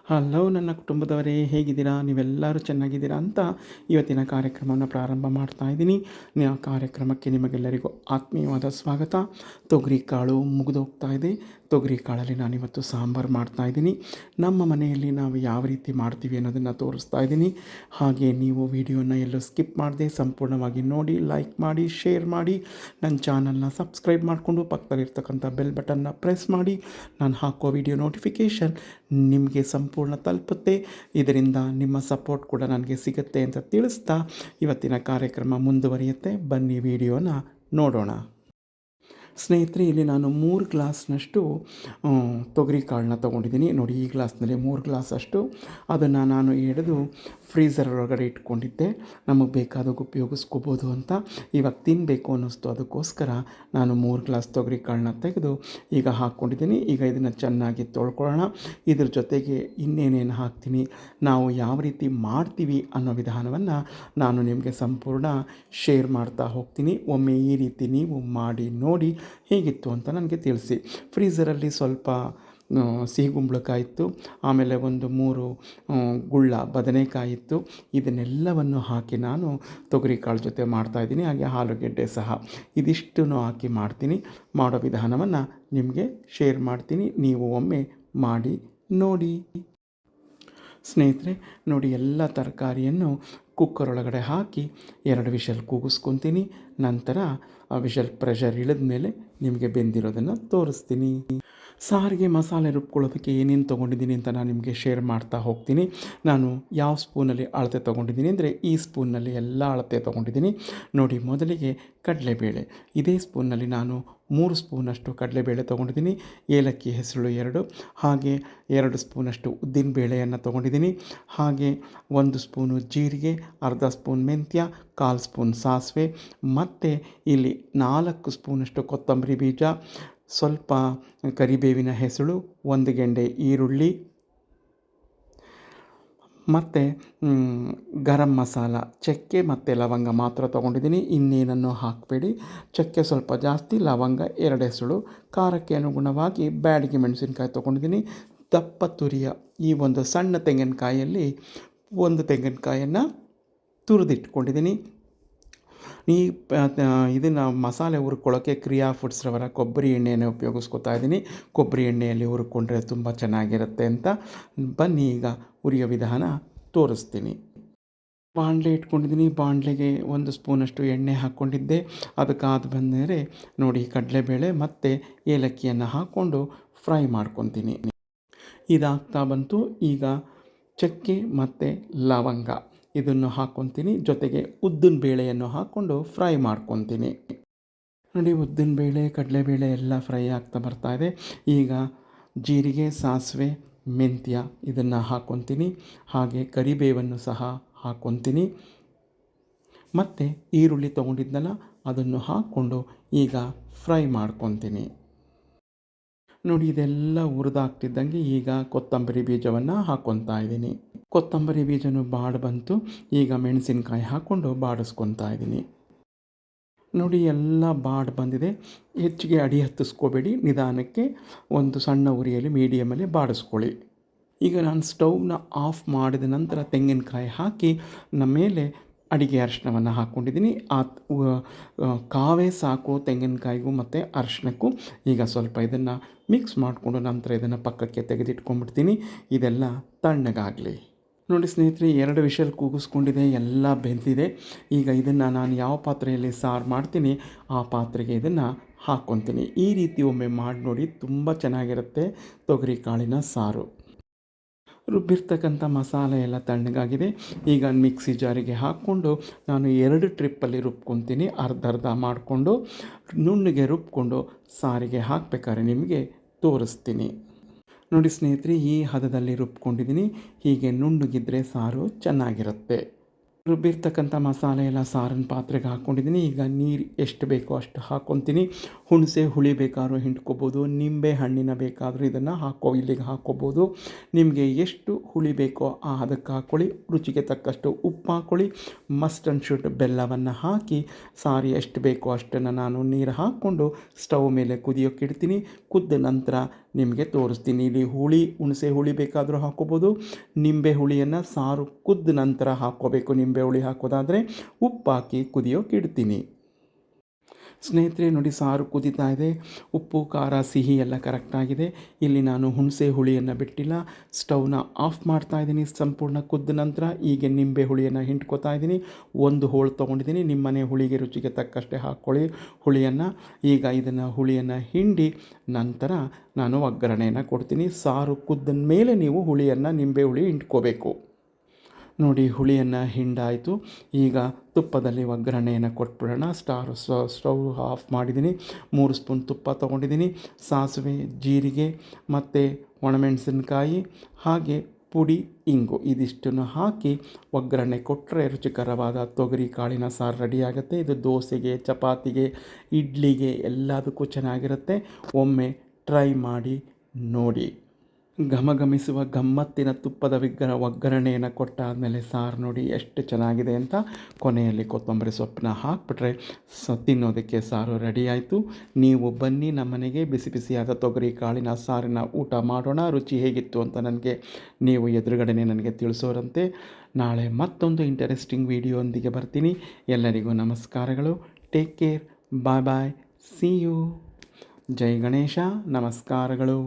Hello ನನ್ನ ಕುಟುಂಬದವರೇ, ಹೇಗಿದ್ದೀರಾ? ನೀವೆಲ್ಲರೂ ಚೆನ್ನಾಗಿದ್ದೀರಾ ಅಂತ ಇವತ್ತಿನ ಕಾರ್ಯಕ್ರಮವನ್ನು ಪ್ರಾರಂಭ ಮಾಡ್ತಾ ಇದ್ದೀನಿ. ಆ ಕಾರ್ಯಕ್ರಮಕ್ಕೆ ನಿಮಗೆಲ್ಲರಿಗೂ ಆತ್ಮೀಯವಾದ ಸ್ವಾಗತ. ತೊಗರಿ ಕಾಳು ಮುಗಿದೋಗ್ತಾ ಇದೆ. ತೊಗರಿ ಕಾಳಲ್ಲಿ ನಾನಿವತ್ತು ಸಾಂಬಾರು ಮಾಡ್ತಾಯಿದ್ದೀನಿ. ನಮ್ಮ ಮನೆಯಲ್ಲಿ ನಾವು ಯಾವ ರೀತಿ ಮಾಡ್ತೀವಿ ಅನ್ನೋದನ್ನು ತೋರಿಸ್ತಾ ಇದ್ದೀನಿ. ಹಾಗೆ ನೀವು ವಿಡಿಯೋನ ಎಲ್ಲೂ ಸ್ಕಿಪ್ ಮಾಡದೆ ಸಂಪೂರ್ಣವಾಗಿ ನೋಡಿ, ಲೈಕ್ ಮಾಡಿ, ಶೇರ್ ಮಾಡಿ, ನನ್ನ ಚಾನಲ್ನ ಸಬ್ಸ್ಕ್ರೈಬ್ ಮಾಡಿಕೊಂಡು ಪಕ್ಕದಲ್ಲಿರ್ತಕ್ಕಂಥ ಬೆಲ್ ಬಟನ್ನ ಪ್ರೆಸ್ ಮಾಡಿ. ನಾನು ಹಾಕೋ ವಿಡಿಯೋ ನೋಟಿಫಿಕೇಷನ್ ನಿಮಗೆ ಸಂಪೂರ್ಣ ತಲುಪುತ್ತೆ. ಇದರಿಂದ ನಿಮ್ಮ ಸಪೋರ್ಟ್ ಕೂಡ ನನಗೆ ಸಿಗುತ್ತೆ ಅಂತ ತಿಳಿಸ್ತಾ ಇವತ್ತಿನ ಕಾರ್ಯಕ್ರಮ ಮುಂದುವರಿಯುತ್ತೆ. ಬನ್ನಿ ವಿಡಿಯೋನ ನೋಡೋಣ. ಸ್ನೇಹಿತರೆ, ಇಲ್ಲಿ ನಾನು 3 ಗ್ಲಾಸ್ನಷ್ಟು ತೊಗರಿ ಕಾಳನ್ನ ತೊಗೊಂಡಿದ್ದೀನಿ. ನೋಡಿ, ಈ ಗ್ಲಾಸ್ನಲ್ಲಿ 3 ಗ್ಲಾಸಷ್ಟು ಅದನ್ನು ನಾನು ಹಿಡಿದು ಫ್ರೀಝರ್ ಒಳಗಡೆ ಇಟ್ಕೊಂಡಿದ್ದೆ. ನಮಗೆ ಬೇಕಾದಾಗ ಉಪಯೋಗಿಸ್ಕೋಬೋದು ಅಂತ. ಇವಾಗ ತಿನ್ನಬೇಕು ಅನ್ನಿಸ್ತು, ಅದಕ್ಕೋಸ್ಕರ ನಾನು 3 ಗ್ಲಾಸ್ ತೊಗರಿ ಕಾಳನ್ನ ತೆಗೆದು ಈಗ ಹಾಕ್ಕೊಂಡಿದ್ದೀನಿ. ಈಗ ಇದನ್ನು ಚೆನ್ನಾಗಿ ತೊಳ್ಕೊಳ್ಳೋಣ. ಇದ್ರ ಜೊತೆಗೆ ಇನ್ನೇನೇನು ಹಾಕ್ತೀನಿ, ನಾವು ಯಾವ ರೀತಿ ಮಾಡ್ತೀವಿ ಅನ್ನೋ ವಿಧಾನವನ್ನು ನಾನು ನಿಮಗೆ ಸಂಪೂರ್ಣ ಶೇರ್ ಮಾಡ್ತಾ ಹೋಗ್ತೀನಿ. ಒಮ್ಮೆ ಈ ರೀತಿ ನೀವು ಮಾಡಿ ನೋಡಿ ಹೇಗಿತ್ತು ಅಂತ ನನಗೆ ತಿಳಿಸಿ. ಫ್ರೀಝರಲ್ಲಿ ಸ್ವಲ್ಪ ಸಿಹಿ ಕುಂಬಳಕಾಯಿ ಇತ್ತು, ಆಮೇಲೆ ಒಂದು 3 ಗುಳ್ಳ ಬದನೆಕಾಯಿ ಇತ್ತು. ಇದನ್ನೆಲ್ಲವನ್ನು ಹಾಕಿ ನಾನು ತೊಗರಿ ಕಾಳು ಜೊತೆ ಮಾಡ್ತಾಯಿದ್ದೀನಿ. ಹಾಗೆ ಆಲೂಗೆಡ್ಡೆ ಸಹ ಇದಿಷ್ಟನ್ನು ಹಾಕಿ ಮಾಡ್ತೀನಿ. ಮಾಡೋ ವಿಧಾನವನ್ನು ನಿಮಗೆ ಶೇರ್ ಮಾಡ್ತೀನಿ. ನೀವು ಒಮ್ಮೆ ಮಾಡಿ ನೋಡಿ. ಸ್ನೇಹಿತರೆ, ನೋಡಿ, ಎಲ್ಲ ತರಕಾರಿಯನ್ನು ಕುಕ್ಕರ್ ಒಳಗಡೆ ಹಾಕಿ 2 ವಿಷಲ್ ಕೂಗಿಸ್ಕೊತೀನಿ. ನಂತರ ಆ ವಿಷಲ್ ಪ್ರೆಷರ್ ಇಳಿದ ಮೇಲೆ ನಿಮಗೆ ಬೆಂದಿರೋದನ್ನು ತೋರಿಸ್ತೀನಿ. ಸಾರಿಗೆ ಮಸಾಲೆ ರುಬ್ಕೊಳ್ಳೋದಕ್ಕೆ ಏನೇನು ತೊಗೊಂಡಿದ್ದೀನಿ ಅಂತ ನಾನು ನಿಮಗೆ ಶೇರ್ ಮಾಡ್ತಾ ಹೋಗ್ತೀನಿ. ನಾನು ಯಾವ ಸ್ಪೂನಲ್ಲಿ ಅಳತೆ ತೊಗೊಂಡಿದ್ದೀನಿ ಅಂದರೆ ಈ ಸ್ಪೂನ್ನಲ್ಲಿ ಎಲ್ಲ ಅಳತೆ ತೊಗೊಂಡಿದ್ದೀನಿ. ನೋಡಿ, ಮೊದಲಿಗೆ ಕಡಲೆಬೇಳೆ. ಇದೇ ಸ್ಪೂನ್ನಲ್ಲಿ ನಾನು 3 ಸ್ಪೂನಷ್ಟು ಕಡಲೆಬೇಳೆ ತೊಗೊಂಡಿದ್ದೀನಿ. ಏಲಕ್ಕಿ ಹೆಸರು 2, ಹಾಗೆ 2 ಸ್ಪೂನಷ್ಟು ಉದ್ದಿನ ಬೇಳೆಯನ್ನು ತೊಗೊಂಡಿದ್ದೀನಿ. ಹಾಗೆ 1 ಸ್ಪೂನು ಜೀರಿಗೆ, ಅರ್ಧ ಸ್ಪೂನ್ ಮೆಂತ್ಯ, 1/4 ಸ್ಪೂನ್ ಸಾಸಿವೆ, ಮತ್ತು ಇಲ್ಲಿ 4 ಸ್ಪೂನಷ್ಟು ಕೊತ್ತಂಬರಿ ಬೀಜ, ಸ್ವಲ್ಪ ಕರಿಬೇವಿನ ಹೆಸರು, 1 ಗೆಂಡೆ ಈರುಳ್ಳಿ, ಮತ್ತು ಗರಂ ಮಸಾಲ, ಚಕ್ಕೆ ಮತ್ತು ಲವಂಗ ಮಾತ್ರ ತೊಗೊಂಡಿದ್ದೀನಿ. ಇನ್ನೇನನ್ನು ಹಾಕಬೇಡಿ. ಚಕ್ಕೆ ಸ್ವಲ್ಪ ಜಾಸ್ತಿ, ಲವಂಗ 2 ಹೆಸರು. ಖಾರಕ್ಕೆ ಅನುಗುಣವಾಗಿ ಬ್ಯಾಡಗಿ ಮೆಣಸಿನ್ಕಾಯಿ ತೊಗೊಂಡಿದ್ದೀನಿ. ದಪ್ಪ ತುರಿಯ ಈ ಒಂದು ಸಣ್ಣ ತೆಂಗಿನಕಾಯಲ್ಲಿ 1 ತೆಂಗಿನಕಾಯನ್ನು ತುರಿದಿಟ್ಕೊಂಡಿದ್ದೀನಿ. ಇದನ್ನು ಮಸಾಲೆ ಹುರ್ಕೊಳ್ಳೋಕ್ಕೆ ಕ್ರಿಯಾ ಫುಡ್ಸ್ ರವರ ಕೊಬ್ಬರಿ ಎಣ್ಣೆಯನ್ನು ಉಪಯೋಗಿಸ್ಕೊತಾ ಇದ್ದೀನಿ. ಕೊಬ್ಬರಿ ಎಣ್ಣೆಯಲ್ಲಿ ಹುರ್ಕೊಂಡ್ರೆ ತುಂಬ ಚೆನ್ನಾಗಿರುತ್ತೆ ಅಂತ. ಬನ್ನಿ ಈಗ ಹುರಿಯೋ ವಿಧಾನ ತೋರಿಸ್ತೀನಿ. ಬಾಣಲೆ ಇಟ್ಕೊಂಡಿದ್ದೀನಿ. ಬಾಣಲೆಗೆ 1 ಸ್ಪೂನಷ್ಟು ಎಣ್ಣೆ ಹಾಕ್ಕೊಂಡಿದ್ದೆ. ಅದಕ್ಕಾದ ಬಂದರೆ ನೋಡಿ, ಕಡಲೆಬೇಳೆ ಮತ್ತು ಏಲಕ್ಕಿಯನ್ನು ಹಾಕ್ಕೊಂಡು ಫ್ರೈ ಮಾಡ್ಕೊತೀನಿ. ಇದಾಗ್ತಾ ಬಂತು. ಈಗ ಚಕ್ಕೆ ಮತ್ತು ಲವಂಗ ಇದನ್ನು ಹಾಕ್ಕೊತೀನಿ. ಜೊತೆಗೆ ಉದ್ದಿನ ಬೇಳೆಯನ್ನು ಹಾಕ್ಕೊಂಡು ಫ್ರೈ ಮಾಡ್ಕೊತೀನಿ. ನೋಡಿ, ಉದ್ದಿನ ಬೇಳೆ, ಕಡಲೆಬೇಳೆ ಎಲ್ಲ ಫ್ರೈ ಆಗ್ತಾ ಬರ್ತಾಯಿದೆ. ಈಗ ಜೀರಿಗೆ, ಸಾಸಿವೆ, ಮೆಂತ್ಯ ಇದನ್ನು ಹಾಕ್ಕೊತೀನಿ. ಹಾಗೆ ಕರಿಬೇವನ್ನು ಸಹ ಹಾಕ್ಕೊತೀನಿ. ಮತ್ತು ಈರುಳ್ಳಿ ತೊಗೊಂಡಿದ್ನಲ್ಲ ಅದನ್ನು ಹಾಕ್ಕೊಂಡು ಈಗ ಫ್ರೈ ಮಾಡ್ಕೊತೀನಿ. ನೋಡಿ, ಇದೆಲ್ಲ ಹುರಿದಾಗ್ತಿದ್ದಂಗೆ ಈಗ ಕೊತ್ತಂಬರಿ ಬೀಜವನ್ನು ಹಾಕ್ಕೊತಾ ಇದ್ದೀನಿ. ಕೊತ್ತಂಬರಿ ಬೀಜನೂ ಬಾಡಿ ಬಂತು. ಈಗ ಮೆಣಸಿನ್ಕಾಯಿ ಹಾಕ್ಕೊಂಡು ಬಾಡಿಸ್ಕೊತಾ ಇದ್ದೀನಿ. ನೋಡಿ, ಎಲ್ಲ ಬಾಡಿ ಬಂದಿದೆ. ಹೆಚ್ಚಿಗೆ ಅಡಿ ಹತ್ತಿಸ್ಕೋಬೇಡಿ, ನಿಧಾನಕ್ಕೆ ಒಂದು ಸಣ್ಣ ಉರಿಯಲ್ಲಿ ಮೀಡಿಯಮಲ್ಲಿ ಬಾಡಿಸ್ಕೊಳ್ಳಿ. ಈಗ ನಾನು ಸ್ಟವ್ನ ಆಫ್ ಮಾಡಿದ ನಂತರ ತೆಂಗಿನಕಾಯಿ ಹಾಕಿ ಮೇಲೆ ಅಡಿಗೆ ಅರಿಶಿನವನ್ನು ಹಾಕ್ಕೊಂಡಿದ್ದೀನಿ. ಕಾವೇ ಸಾಕು ತೆಂಗಿನಕಾಯಿಗೂ ಮತ್ತು ಅರಿಶಿನಕ್ಕೂ. ಈಗ ಸ್ವಲ್ಪ ಇದನ್ನು ಮಿಕ್ಸ್ ಮಾಡಿಕೊಂಡು ನಂತರ ಇದನ್ನು ಪಕ್ಕಕ್ಕೆ ತೆಗೆದಿಟ್ಕೊಂಡ್ಬಿಡ್ತೀನಿ. ಇದೆಲ್ಲ ತಣ್ಣಗಾಗಲಿ. ನೋಡಿ ಸ್ನೇಹಿತರೆ, 2 ವಿಷಲ್ ಕೂಗಿಸ್ಕೊಂಡಿದೆ, ಎಲ್ಲ ಬೆಂದಿದೆ. ಈಗ ಇದನ್ನು ನಾನು ಯಾವ ಪಾತ್ರೆಯಲ್ಲಿ ಸಾರು ಮಾಡ್ತೀನಿ ಆ ಪಾತ್ರೆಗೆ ಇದನ್ನು ಹಾಕ್ಕೊತೀನಿ. ಈ ರೀತಿ ಒಮ್ಮೆ ಮಾಡಿ ನೋಡಿ, ತುಂಬ ಚೆನ್ನಾಗಿರುತ್ತೆ ತೊಗರಿ ಕಾಳಿನ ಸಾರು. ರುಬ್ಬಿರ್ತಕ್ಕಂಥ ಮಸಾಲೆ ಎಲ್ಲ ತಣ್ಣಗಾಗಿದೆ. ಈಗ ಮಿಕ್ಸಿ ಜಾರಿಗೆ ಹಾಕ್ಕೊಂಡು ನಾನು 2 ಟ್ರಿಪ್ಪಲ್ಲಿ ರುಬ್ಕೊತೀನಿ. ಅರ್ಧ ಮಾಡಿಕೊಂಡು ನುಣ್ಣಗೆ ರುಬ್ಕೊಂಡು ಸಾರಿಗೆ ಹಾಕಬೇಕಾದ್ರೆ ನಿಮಗೆ ತೋರಿಸ್ತೀನಿ. ನೋಡಿ ಸ್ನೇಹಿತರೆ, ಈ ಹದದಲ್ಲಿ ರುಬ್ಕೊಂಡಿದ್ದೀನಿ. ಹೀಗೆ ನುಣ್ಣಗಿದ್ದರೆ ಸಾರು ಚೆನ್ನಾಗಿರುತ್ತೆ. ರುಬ್ಬಿರ್ತಕ್ಕಂಥ ಮಸಾಲೆ ಎಲ್ಲ ಸಾರಿನ ಪಾತ್ರೆಗೆ ಹಾಕ್ಕೊಂಡಿದ್ದೀನಿ. ಈಗ ನೀರು ಎಷ್ಟು ಬೇಕೋ ಅಷ್ಟು ಹಾಕ್ಕೊತೀನಿ. ಹುಣಸೆ ಹುಳಿ ಬೇಕಾದ್ರೂ ಹಿಂಡ್ಕೊಬೋದು, ನಿಂಬೆ ಹಣ್ಣಿನ ಬೇಕಾದರೂ ಇದನ್ನು ಇಲ್ಲಿಗೆ ಹಾಕ್ಕೊಬೋದು. ನಿಮಗೆ ಎಷ್ಟು ಹುಳಿ ಬೇಕೋ ಅದಕ್ಕೆ ಹಾಕ್ಕೊಳ್ಳಿ. ರುಚಿಗೆ ತಕ್ಕಷ್ಟು ಉಪ್ಪು ಹಾಕ್ಕೊಳ್ಳಿ. ಮಸ್ಟ್ ಆ್ಯಂಡ್ ಶುಡ್ ಬೆಲ್ಲವನ್ನು ಹಾಕಿ ಸಾರು ಎಷ್ಟು ಬೇಕೋ ಅಷ್ಟನ್ನು ನಾನು ನೀರು ಹಾಕ್ಕೊಂಡು ಸ್ಟವ್ ಮೇಲೆ ಕುದಿಯೋಕೆ ಇಡ್ತೀನಿ. ಕುದ್ದ ನಂತರ ನಿಮಗೆ ತೋರಿಸ್ತೀನಿ. ಇಲ್ಲಿ ಹುಣಸೆ ಹುಳಿ ಬೇಕಾದರೂ ಹಾಕ್ಕೊಬೋದು. ನಿಂಬೆ ಹುಳಿಯನ್ನು ಸಾರು ಕುದ್ದ ನಂತರ ಹಾಕ್ಕೋಬೇಕು. ನಿಂಬೆ ಹುಳಿ ಹಾಕೋದಾದರೆ ಉಪ್ಪು ಹಾಕಿ ಕುದಿಯೋಕೆ ಇಡ್ತೀನಿ. ಸ್ನೇಹಿತರೆ ನೋಡಿ, ಸಾರು ಕುದೀತಾ ಇದೆ. ಉಪ್ಪು ಖಾರ ಸಿಹಿ ಎಲ್ಲ ಕರೆಕ್ಟಾಗಿದೆ. ಇಲ್ಲಿ ನಾನು ಹುಣಸೆ ಹುಳಿಯನ್ನು ಬಿಟ್ಟಿಲ್ಲ. ಸ್ಟವ್ನ ಆಫ್ ಮಾಡ್ತಾ ಇದ್ದೀನಿ. ಸಂಪೂರ್ಣ ಕುದ್ದ ನಂತರ ಈಗ ನಿಂಬೆ ಹುಳಿಯನ್ನು ಹಿಂಡ್ಕೊತಾ ಇದ್ದೀನಿ. ಒಂದು ಹೋಳು ತೊಗೊಂಡಿದ್ದೀನಿ. ನಿಮ್ಮನೆ ಹುಳಿಗೆ ರುಚಿಗೆ ತಕ್ಕಷ್ಟೇ ಹಾಕ್ಕೊಳ್ಳಿ ಹುಳಿಯನ್ನು. ಈಗ ಇದನ್ನು ಹುಳಿಯನ್ನು ಹಿಂಡಿ ನಂತರ ನಾನು ಒಗ್ಗರಣೆಯನ್ನು ಕೊಡ್ತೀನಿ. ಸಾರು ಕುದ್ದ ಮೇಲೆ ನೀವು ನಿಂಬೆ ಹುಳಿ ಹಿಂಡ್ಕೋಬೇಕು. ನೋಡಿ, ಹುಳಿಯನ್ನು ಹಿಂಡಾಯಿತು. ಈಗ ತುಪ್ಪದಲ್ಲಿ ಒಗ್ಗರಣೆಯನ್ನು ಕೊಟ್ಬಿಡೋಣ. ಸ್ಟವ್ ಆಫ್ ಮಾಡಿದ್ದೀನಿ. 3 ಸ್ಪೂನ್ ತುಪ್ಪ ತೊಗೊಂಡಿದ್ದೀನಿ. ಸಾಸಿವೆ, ಜೀರಿಗೆ ಮತ್ತು ಒಣಮೆಣಸಿನ್ಕಾಯಿ ಹಾಗೆ ಪುಡಿ ಇಂಗು ಇದಿಷ್ಟನ್ನು ಹಾಕಿ ಒಗ್ಗರಣೆ ಕೊಟ್ಟರೆ ರುಚಿಕರವಾದ ತೊಗರಿ ಕಾಳಿನ ಸಾರು ರೆಡಿಯಾಗುತ್ತೆ. ಇದು ದೋಸೆಗೆ, ಚಪಾತಿಗೆ, ಇಡ್ಲಿಗೆ ಎಲ್ಲದಕ್ಕೂ ಚೆನ್ನಾಗಿರುತ್ತೆ. ಒಮ್ಮೆ ಟ್ರೈ ಮಾಡಿ ನೋಡಿ. ಘಮಘಮಿಸುವ ಗಮ್ಮತ್ತಿನ ತುಪ್ಪದ ಒಗ್ಗರಣೆಯನ್ನು ಕೊಟ್ಟಾದಮೇಲೆ ಸಾರು ನೋಡಿ ಎಷ್ಟು ಚೆನ್ನಾಗಿದೆ ಅಂತ. ಕೊನೆಯಲ್ಲಿ ಕೊತ್ತಂಬರಿ ಸೊಪ್ಪನ್ನ ಹಾಕಿಬಿಟ್ರೆ ತಿನ್ನೋದಕ್ಕೆ ಸಾರು ರೆಡಿಯಾಯಿತು. ನೀವು ಬನ್ನಿ ನಮ್ಮನೆಗೆ. ಬಿಸಿ ಬಿಸಿಯಾದ ತೊಗರಿ ಕಾಳಿನ ಸಾರಿನ ಊಟ ಮಾಡೋಣ. ರುಚಿ ಹೇಗಿತ್ತು ಅಂತ ನೀವು ಎದುರುಗಡೆನೇ ನನಗೆ ತಿಳಿಸೋರಂತೆ. ನಾಳೆ ಮತ್ತೊಂದು ಇಂಟರೆಸ್ಟಿಂಗ್ ವಿಡಿಯೋಂದಿಗೆ ಬರ್ತೀನಿ. ಎಲ್ಲರಿಗೂ ನಮಸ್ಕಾರಗಳು. Take care. Bye bye. See you. ಜೈ ಗಣೇಶ. ನಮಸ್ಕಾರಗಳು.